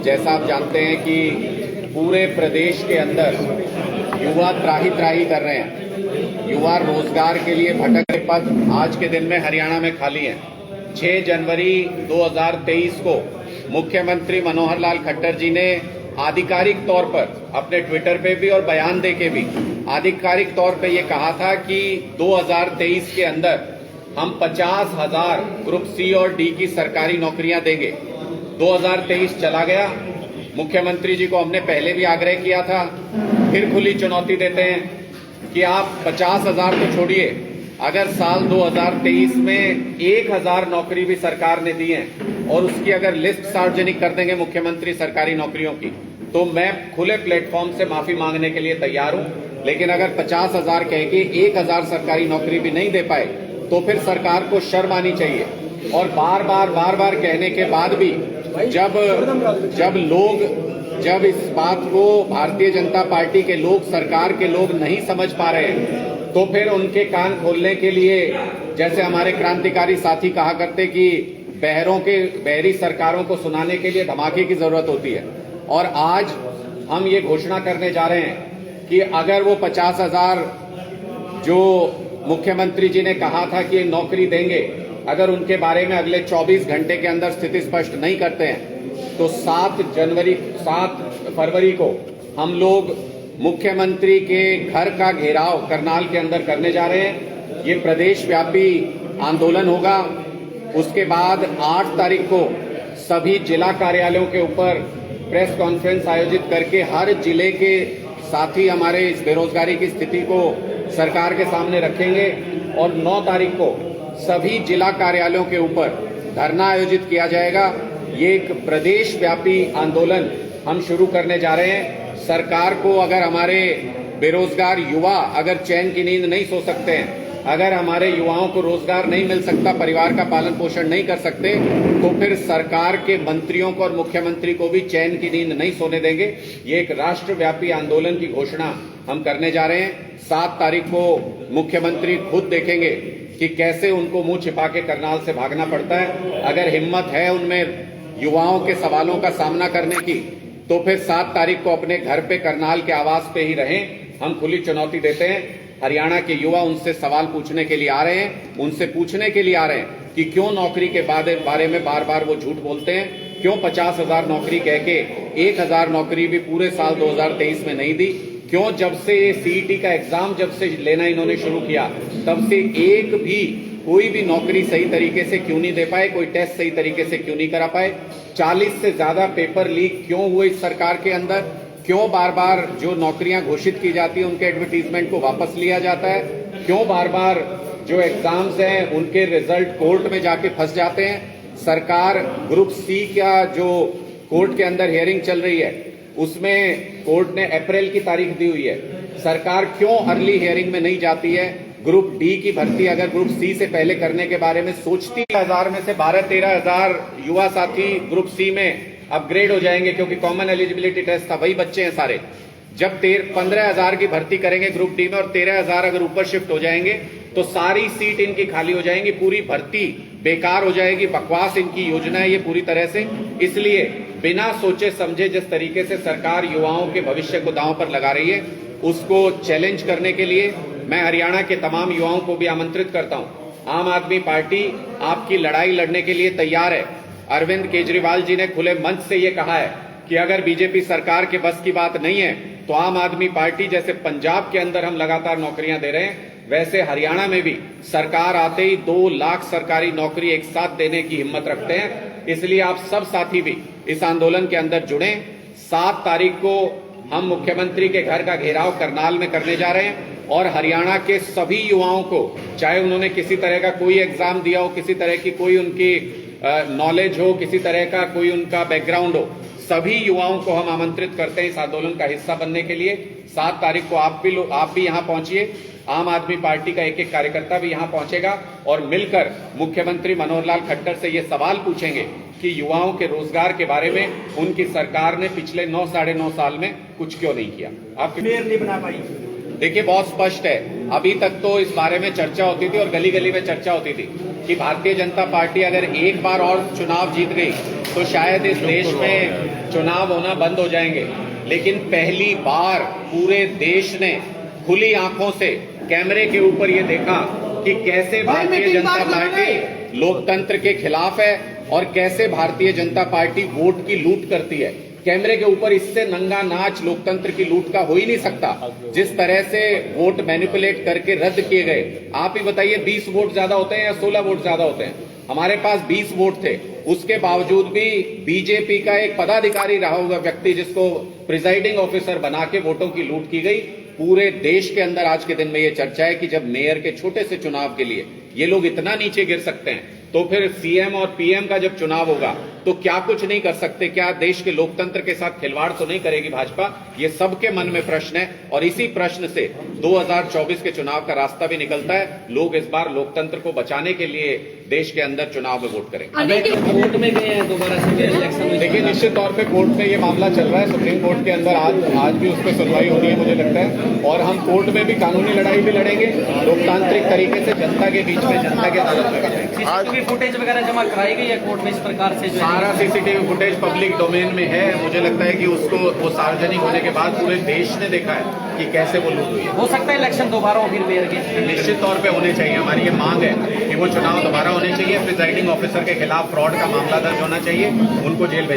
जैसा आप जानते हैं कि पूरे प्रदेश के अंदर युवा त्राही त्राही कर रहे हैं। युवा रोजगार के लिए भटक रहे पद आज के दिन में हरियाणा में खाली हैं। 6 जनवरी 2023 को मुख्यमंत्री मनोहर लाल खट्टर जी ने आधिकारिक तौर पर अपने ट्विटर पे भी और बयान देके भी आधिकारिक तौर पे ये कहा था कि 2023 के अंदर हम 50,000 ग्रुप सी और डी की सरकारी नौकरियां देंगे। 2023 चला गया। मुख्यमंत्री जी को हमने पहले भी आग्रह किया था, फिर खुली चुनौती देते हैं कि आप 50,000 तो छोड़िए, अगर साल 2023 में 1,000 नौकरी भी सरकार ने दी है और उसकी अगर लिस्ट सार्वजनिक कर देंगे मुख्यमंत्री सरकारी नौकरियों की, तो मैं खुले प्लेटफॉर्म से माफी मांगने के लिए तैयार हूं। लेकिन अगर 50,000 कह के 1,000 सरकारी नौकरी भी नहीं दे पाए तो फिर सरकार को शर्म आनी चाहिए। और बार बार कहने के बाद भी जब इस बात को भारतीय जनता पार्टी के लोग, सरकार के लोग नहीं समझ पा रहे हैं, तो फिर उनके कान खोलने के लिए, जैसे हमारे क्रांतिकारी साथी कहा करते कि बहरी सरकारों को सुनाने के लिए धमाके की जरूरत होती है। और आज हम ये घोषणा करने जा रहे हैं कि अगर वो 50,000 जो मुख्यमंत्री जी ने कहा था कि नौकरी देंगे, अगर उनके बारे में अगले 24 घंटे के अंदर स्थिति स्पष्ट नहीं करते हैं तो 7 फरवरी को हम लोग मुख्यमंत्री के घर का घेराव करनाल के अंदर करने जा रहे हैं। ये प्रदेश व्यापी आंदोलन होगा। उसके बाद 8 तारीख को सभी जिला कार्यालयों के ऊपर प्रेस कॉन्फ्रेंस आयोजित करके हर जिले के साथी हमारे इस बेरोजगारी की स्थिति को सरकार के सामने रखेंगे। और 9 तारीख को सभी जिला कार्यालयों के ऊपर धरना आयोजित किया जाएगा। ये एक प्रदेश व्यापी आंदोलन हम शुरू करने जा रहे हैं। सरकार को, अगर हमारे बेरोजगार युवा अगर चैन की नींद नहीं सो सकते हैं, अगर हमारे युवाओं को रोजगार नहीं मिल सकता, परिवार का पालन पोषण नहीं कर सकते, तो फिर सरकार के मंत्रियों को और मुख्यमंत्री को भी चैन की नींद नहीं सोने देंगे। ये एक राष्ट्रव्यापी आंदोलन की घोषणा हम करने जा रहे हैं। 7 तारीख को मुख्यमंत्री खुद देखेंगे कि कैसे उनको मुंह छिपा के करनाल से भागना पड़ता है। अगर हिम्मत है उनमें युवाओं के सवालों का सामना करने की, तो फिर 7 तारीख को अपने घर पे करनाल के आवास पे ही रहें। हम खुली चुनौती देते हैं। हरियाणा के युवा उनसे सवाल पूछने के लिए आ रहे हैं, उनसे पूछने के लिए आ रहे हैं कि क्यों नौकरी के बारे में बार वो झूठ बोलते हैं, क्यों 50,000 नौकरी कह के 1,000 नौकरी भी पूरे साल 2023 में नहीं दी, क्यों जब से सीईटी का एग्जाम जब से लेना इन्होंने शुरू किया तब से कोई भी नौकरी सही तरीके से क्यों नहीं दे पाए, कोई टेस्ट सही तरीके से क्यों नहीं करा पाए, 40 से ज्यादा पेपर लीक क्यों हुए इस सरकार के अंदर, क्यों बार जो नौकरियां घोषित की जाती है उनके एडवर्टीजमेंट को वापस लिया जाता है, क्यों बार जो एग्जाम्स हैं उनके रिजल्ट कोर्ट में जाके फंस जाते हैं। सरकार ग्रुप सी का जो कोर्ट के अंदर हियरिंग चल रही है उसमें कोर्ट ने अप्रैल की तारीख दी हुई है। सरकार क्यों अर्ली हियरिंग में नहीं जाती है? ग्रुप डी की भर्ती अगर ग्रुप सी से पहले करने के बारे में सोचती, 1000 में से 12-13,000 युवा साथी ग्रुप सी में अपग्रेड हो जाएंगे, क्योंकि कॉमन एलिजिबिलिटी टेस्ट था, वही बच्चे हैं सारे। जब 15,000 की भर्ती करेंगे ग्रुप डी में और 13,000 अगर ऊपर शिफ्ट हो जाएंगे तो सारी सीट इनकी खाली हो जाएंगी, पूरी भर्ती बेकार हो जाएगी। बकवास इनकी योजना है ये पूरी तरह से। इसलिए बिना सोचे समझे जिस तरीके से सरकार युवाओं के भविष्य को दांव पर लगा रही है, उसको चैलेंज करने के लिए मैं हरियाणा के तमाम युवाओं को भी आमंत्रित करता हूं। आम आदमी पार्टी आपकी लड़ाई लड़ने के लिए तैयार है। अरविंद केजरीवाल जी ने खुले मंच से ये कहा है कि अगर बीजेपी सरकार के बस की बात नहीं है तो आम आदमी पार्टी, जैसे पंजाब के अंदर हम लगातार नौकरियां दे रहे हैं, वैसे हरियाणा में भी सरकार आते ही 2 लाख सरकारी नौकरी एक साथ देने की हिम्मत रखते हैं। इसलिए आप सब साथी भी इस आंदोलन के अंदर जुड़ें। 7 तारीख को हम मुख्यमंत्री के घर का घेराव करनाल में करने जा रहे हैं और हरियाणा के सभी युवाओं को, चाहे उन्होंने किसी तरह का कोई एग्जाम दिया हो, किसी तरह की कोई उनकी नॉलेज हो, किसी तरह का कोई उनका बैकग्राउंड हो, सभी युवाओं को हम आमंत्रित करते हैं इस आंदोलन का हिस्सा बनने के लिए। 7 तारीख को आप भी यहां पहुंचिए। आम आदमी पार्टी का एक कार्यकर्ता भी यहां पहुंचेगा और मिलकर मुख्यमंत्री मनोहर लाल खट्टर से ये सवाल पूछेंगे कि युवाओं के रोजगार के बारे में उनकी सरकार ने पिछले 9 साढ़े 9 साल में कुछ क्यों नहीं किया। आपकी मेयर नहीं बना पाई। देखिए, बहुत स्पष्ट है अभी तक तो इस बारे में चर्चा होती थी और गली गली में चर्चा होती थी कि भारतीय जनता पार्टी अगर एक बार और चुनाव जीत गई तो शायद इस देश में चुनाव होना बंद हो जाएंगे। लेकिन पहली बार पूरे देश ने खुली आंखों से कैमरे के ऊपर ये देखा कि कैसे भारतीय जनता पार्टी लोकतंत्र के खिलाफ है और कैसे भारतीय जनता पार्टी वोट की लूट करती है। कैमरे के ऊपर इससे नंगा नाच लोकतंत्र की लूट का हो ही नहीं सकता। जिस तरह से वोट मैनिपुलेट करके रद्द किए गए, आप ही बताइए 20 वोट ज्यादा होते हैं या 16 वोट ज्यादा होते हैं? हमारे पास 20 वोट थे, उसके बावजूद भी बीजेपी का एक पदाधिकारी रहा हुआ व्यक्ति जिसको प्रिजाइडिंग ऑफिसर बना के वोटों की लूट की गई। पूरे देश के अंदर आज के दिन में ये चर्चा है कि जब मेयर के छोटे से चुनाव के लिए ये लोग इतना नीचे गिर सकते हैं, तो फिर सीएम और पीएम का जब चुनाव होगा तो क्या कुछ नहीं कर सकते? क्या देश के लोकतंत्र के साथ खिलवाड़ तो नहीं करेगी भाजपा? ये सबके मन में प्रश्न है और इसी प्रश्न से 2024 के चुनाव का रास्ता भी निकलता है। लोग इस बार लोकतंत्र को बचाने के लिए देश के अंदर चुनाव में वोट करेंगे। कोर्ट में गए हैं दोबारा से इलेक्शन में? देखिए, निश्चित तौर पे कोर्ट में ये मामला चल रहा है, सुप्रीम कोर्ट के अंदर आज भी उस पर सुनवाई होनी है मुझे लगता है। और हम कोर्ट में भी कानूनी लड़ाई भी लड़ेंगे, लोकतांत्रिक तरीके से जनता के बीच में, जनता के अदालत में करेंगे। सीसीटीवी फुटेज वगैरह जमा कराई गई है कोर्ट में इस प्रकार से? सारा सीसीटीवी फुटेज पब्लिक डोमेन में है। मुझे लगता है कि उसको वो सार्वजनिक होने के बाद पूरे देश ने देखा है कि कैसे वो लूट हुई है। हो सकता है इलेक्शन दोबारा हो फिर मेयर के? निश्चित तौर पे होने चाहिए। हमारी ये मांग है कि वो चुनाव दोबारा होने चाहिए। प्रिजाइडिंग ऑफिसर के खिलाफ फ्रॉड का मामला दर्ज होना चाहिए, उनको जेल भेजना